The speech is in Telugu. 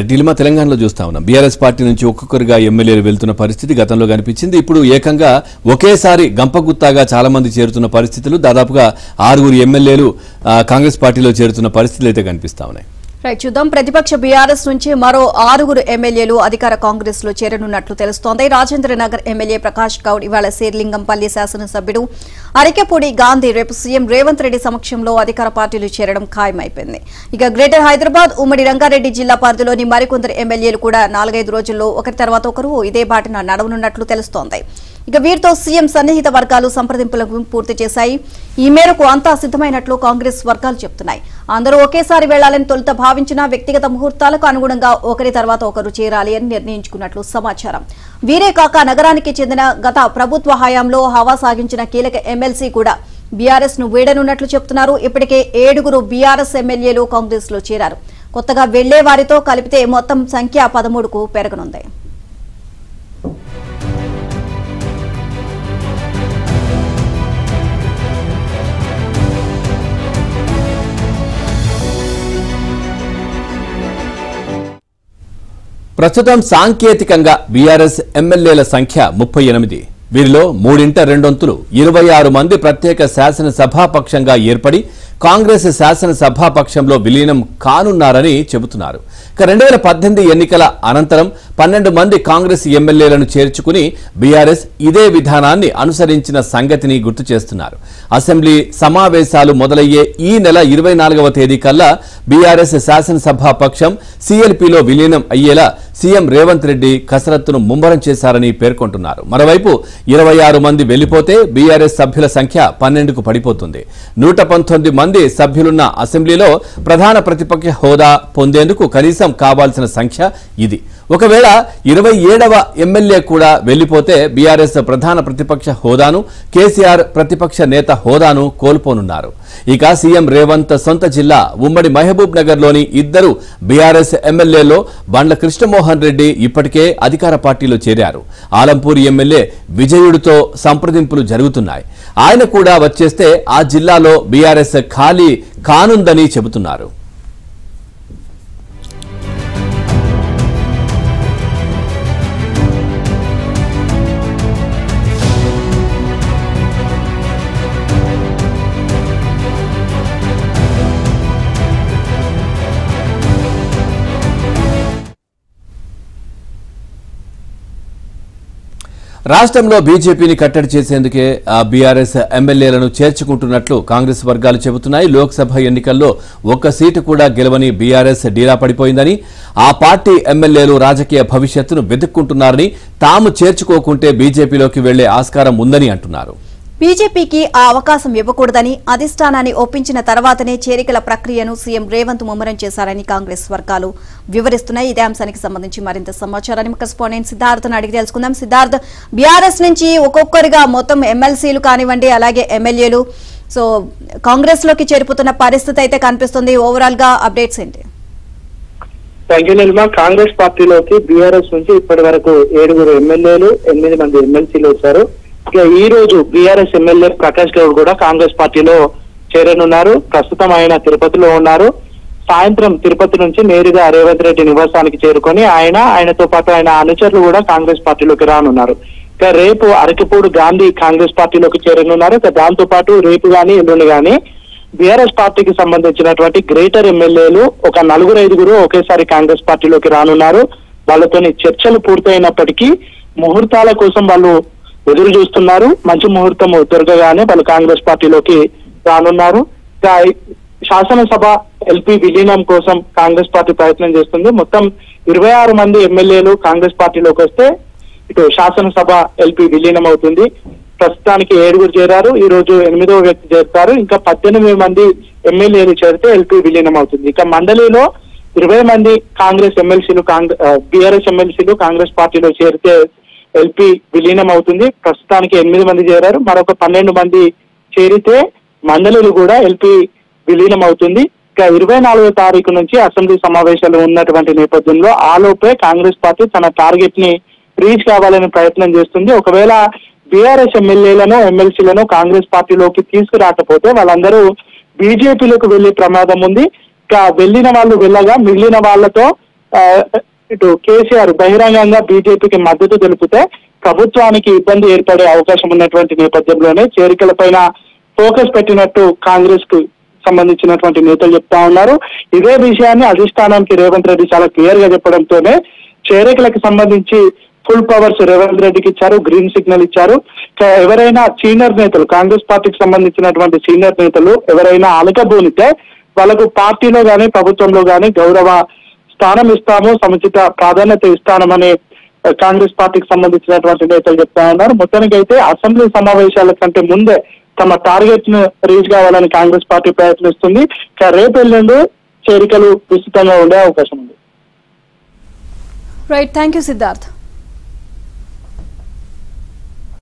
డిలిమా తెలంగాణలో చూస్తా ఉన్నాం. బీఆర్ఎస్ పార్టీ నుంచి ఒక్కొక్కరుగా ఎమ్మెల్యేలు వెళ్తున్న పరిస్థితి గతంలో కనిపించింది. ఇప్పుడు ఏకంగా ఒకేసారి గంపగుత్తాగా చాలా మంది చేరుతున్న పరిస్థితులు, దాదాపుగా 6 ఎమ్మెల్యేలు కాంగ్రెస్ పార్టీలో చేరుతున్న పరిస్థితులు అయితే కనిపిస్తా ఉన్నాయి. రైట్, చూద్దాం. ప్రతిపక్ష బీఆర్ఎస్ నుంచి మరో 6 ఎమ్మెల్యేలు అధికార కాంగ్రెస్ లో చేరనున్నట్లు తెలుస్తోంది. రాజేంద్రనగర్ ఎమ్మెల్యే ప్రకాష్ గౌడ్ ఇవాళ శేర్లింగంపల్లి శాసనసభ్యుడు అరికెపూడి గాంధీ రేపు సీఎం రేవంత్ రెడ్డి సమక్షంలో అధికార పార్టీలు చేరడం ఖాయమైపోయింది. ఇక గ్రేటర్ హైదరాబాద్ ఉమ్మడి రంగారెడ్డి జిల్లా పరిధిలోని మరికొందరు ఎమ్మెల్యేలు కూడా 4-5 రోజుల్లో ఒకరి తర్వాత ఒకరు ఇదే బాటన నడవనున్నట్లు తెలుస్తోంది. ఇక వీరితో సీఎం సన్నిహిత వర్గాలు సంప్రదింపులకు పూర్తి చేశాయి. ఈ మేరకు అంతా సిద్ధమైనట్లు కాంగ్రెస్ వర్గాలు చెబుతున్నాయి. అందరూ ఒకేసారి వెళ్లాలని తొలుత భావించిన వ్యక్తిగత ముహూర్తాలకు అనుగుణంగా ఒకరి తర్వాత ఒకరు చేరాలి అని నిర్ణయించుకున్నట్లు సమాచారం. వీరే కాక నగరానికి చెందిన గత ప్రభుత్వ హయాంలో హవా సాగించిన కీలక ఎమ్మెల్సీ కూడా బీఆర్ఎస్ ను వీడనున్నట్లు చెబుతున్నారు. ఇప్పటికే 7 బీఆర్ఎస్ ఎమ్మెల్యేలు కాంగ్రెస్ లో చేరారు. కొత్తగా వెళ్లే వారితో కలిపితే మొత్తం సంఖ్య 13కు పెరగనుంది. ప్రస్తుతం సాంకేతికంగా బీఆర్ఎస్ ఎమ్మెల్యేల సంఖ్య 38. వీరిలో 3/2 26 మంది ప్రత్యేక శాసనసభాపక్షంగా ఏర్పడి కాంగ్రెస్ శాసనసభాపక్షంలో విలీనం కానున్నారని చెబుతున్నారు. 2018 ఎన్నికల అనంతరం 12 మంది కాంగ్రెస్ ఎమ్మెల్యేలను చేర్చుకుని బీఆర్ఎస్ ఇదే విధానాన్ని అనుసరించిన సంగతిని గుర్తు చేస్తున్నారు. అసెంబ్లీ సమావేశాలు మొదలయ్యే ఈ నెల 24వ తేదీ కల్లా బీఆర్ఎస్ శాసనసభాపక్షం సీఎల్పీలో విలీనం అయ్యేలా సీఎం రేవంత్ రెడ్డి కసరత్తును ముమ్మరం చేశారని పేర్కొంటున్నారు. మరోవైపు 26 మంది వెళ్లిపోతే బీఆర్ఎస్ సభ్యుల సంఖ్య 12కు పడిపోతుంది. 119 మంది సభ్యులున్న అసెంబ్లీలో ప్రధాన ప్రతిపక్ష హోదా పొందేందుకు కనీసం కావాల్సిన సంఖ్య ఇది. ఒకవేళ 27వ ఎమ్మెల్యే కూడా వెళ్లిపోతే బీఆర్ఎస్ ప్రధాన ప్రతిపక్ష హోదాను, కేసీఆర్ ప్రతిపక్ష నేత హోదాను కోల్పోనున్నారు. ఇక సీఎం రేవంత్ సొంత జిల్లా ఉమ్మడి మహబూబ్ నగర్ లోని 2 బీఆర్ఎస్ ఎమ్మెల్యేలో బండ్ల కృష్ణమోహన్ రెడ్డి ఇప్పటికే అధికార పార్టీలో చేరారు. ఆలంపూర్ ఎమ్మెల్యే విజయుడితో సంప్రదింపులు జరుగుతున్నాయి. ఆయన కూడా వచ్చేస్తే ఆ జిల్లాలో బీఆర్ఎస్ ఖాళీ కానుందని చెబుతున్నారు. రాష్ట్రంలో బీజేపీని కట్టడి చేసేందుకే బీఆర్ఎస్ ఎమ్మెల్యేలను చేర్చుకుంటున్నట్లు కాంగ్రెస్ వర్గాలు చెబుతున్నాయి. లోక్సభ ఎన్నికల్లో 1 సీటు కూడా గెలవని బీఆర్ఎస్ డీలా పడిపోయిందని, ఆ పార్టీ ఎమ్మెల్యేలు రాజకీయ భవిష్యత్తును వెతుక్కుంటున్నారని, తాము చేర్చుకోకుంటే బీజేపీలోకి వెళ్లే ఆస్కారం ఉందని అంటున్నారు. బీజేపీకి ఆ అవకాశం ఇవ్వకూడదని అధిష్టానాన్ని ఒప్పించిన తర్వాతనే చేరికల ప్రక్రియను సీఎం రేవంత్ ముమ్మరం చేశారని కాంగ్రెస్ వర్గాలు వివరిస్తున్నాయి. ఇదే అంశానికి సంబంధించి మరింత సమాచారాన్ని కరెస్పాండెంట్ సిద్ధార్థను అడిగి తెలుసుకుందాం. సిద్ధార్థ్, బీఆర్ఎస్ నుంచి ఒక్కొక్కరిగా మొత్తం ఎమ్మెల్సీలు కానివ్వండి, అలాగే ఎమ్మెల్యేలు సో కాంగ్రెస్ లోకి చేరిపోతున్న పరిస్థితి అయితే కనిపిస్తుంది. ఓవరాల్ గా అప్డేట్స్ ఏంటి? థ్యాంక్ యూ నిర్మా. కాంగ్రెస్ పార్టీలోకి బీఆర్ఎస్ నుంచి ఇప్పటి వరకు 7 ఎమ్మెల్యేలు, 8 మంది ఎమ్మెల్సీలు వచ్చారు. ఇక ఈ రోజు బీఆర్ఎస్ ఎమ్మెల్యే ప్రకాష్ గౌడ్ కూడా కాంగ్రెస్ పార్టీలో చేరనున్నారు. ప్రస్తుతం ఆయన తిరుపతిలో ఉన్నారు. సాయంత్రం తిరుపతి నుంచి నేరుగా రేవంత్ రెడ్డి నివాసానికి చేరుకొని ఆయనతో పాటు ఆయన అనుచరులు కూడా కాంగ్రెస్ పార్టీలోకి రానున్నారు. ఇక రేపు అరకిపూడి గాంధీ కాంగ్రెస్ పార్టీలోకి చేరనున్నారు. ఇక దాంతో పాటు రేపు గాని ఎల్లుండి గాని బీఆర్ఎస్ పార్టీకి సంబంధించినటువంటి గ్రేటర్ ఎమ్మెల్యేలు ఒక 4-5 ఒకేసారి కాంగ్రెస్ పార్టీలోకి రానున్నారు. వాళ్ళతోని చర్చలు పూర్తయినప్పటికీ ముహూర్తాల కోసం వాళ్ళు ఎదురు చూస్తున్నారు. మంచి ముహూర్తం దొరకగానే వాళ్ళు కాంగ్రెస్ పార్టీలోకి రానున్నారు. శాసనసభ ఎల్పీ విలీనం కోసం కాంగ్రెస్ పార్టీ ప్రయత్నం చేస్తుంది. మొత్తం 26 మంది ఎమ్మెల్యేలు కాంగ్రెస్ పార్టీలోకి వస్తే ఇటు శాసనసభ ఎల్పీ విలీనం అవుతుంది. ప్రస్తుతానికి 7 చేరారు. ఈ రోజు 8వ వ్యక్తి చేరుతారు. ఇంకా 18 మంది ఎమ్మెల్యేలు చేరితే ఎల్పీ విలీనం అవుతుంది. ఇక మండలిలో 20 మంది కాంగ్రెస్ ఎమ్మెల్సీలు బీఆర్ఎస్ ఎమ్మెల్సీలు కాంగ్రెస్ పార్టీలో చేరితే ఎల్పీ విలీనం అవుతుంది. ప్రస్తుతానికి 8 మంది చేరారు. మరొక 12 మంది చేరితే మండలిలు కూడా ఎల్పీ విలీనం అవుతుంది. ఇక 24వ తారీఖు నుంచి అసెంబ్లీ సమావేశాలు ఉన్నటువంటి నేపథ్యంలో ఆలోపే కాంగ్రెస్ పార్టీ తన టార్గెట్ ని రీచ్ కావాలని ప్రయత్నం చేస్తుంది. ఒకవేళ బీఆర్ఎస్ ఎమ్మెల్యేలను, ఎమ్మెల్సీలను కాంగ్రెస్ పార్టీలోకి తీసుకురాకపోతే వాళ్ళందరూ బీజేపీలోకి వెళ్లే ప్రమాదం ఉంది. ఇక వెళ్లిన వాళ్ళు వెళ్ళగా మిగిలిన వాళ్లతో ఇటు కేసీఆర్ బహిరంగంగా బీజేపీకి మద్దతు తెలిపితే ప్రభుత్వానికి ఇబ్బంది ఏర్పడే అవకాశం ఉన్నటువంటి నేపథ్యంలోనే చేరికల పైన ఫోకస్ పెట్టినట్టు కాంగ్రెస్ కు సంబంధించినటువంటి నేతలు చెప్తా ఉన్నారు. ఇదే విషయాన్ని అధిష్టానానికి రేవంత్ రెడ్డి చాలా క్లియర్ గా చెప్పడంతోనే చేరికలకు సంబంధించి ఫుల్ పవర్స్ రేవంత్ రెడ్డికి ఇచ్చారు, గ్రీన్ సిగ్నల్ ఇచ్చారు. ఎవరైనా సీనియర్ నేతలు, కాంగ్రెస్ పార్టీకి సంబంధించినటువంటి సీనియర్ నేతలు ఎవరైనా అలకబోనితే వాళ్ళకు పార్టీలో గానీ ప్రభుత్వంలో గానీ గౌరవ స్థానం ఇస్తాము, సముచిత ప్రాధాన్యత ఇస్తామని కాంగ్రెస్ పార్టీకి సంబంధించినటువంటి నేతలు చెప్తా ఉన్నారు. మొత్తానికి అయితే అసెంబ్లీ సమావేశాల కంటే ముందే తమ టార్గెట్ ను రీచ్ కావాలని కాంగ్రెస్ పార్టీ ప్రయత్నిస్తుంది. రేపు ఎల్లుండి చేరికలు విస్తృతంగా ఉండే అవకాశం ఉంది. Right, thank you Siddharth.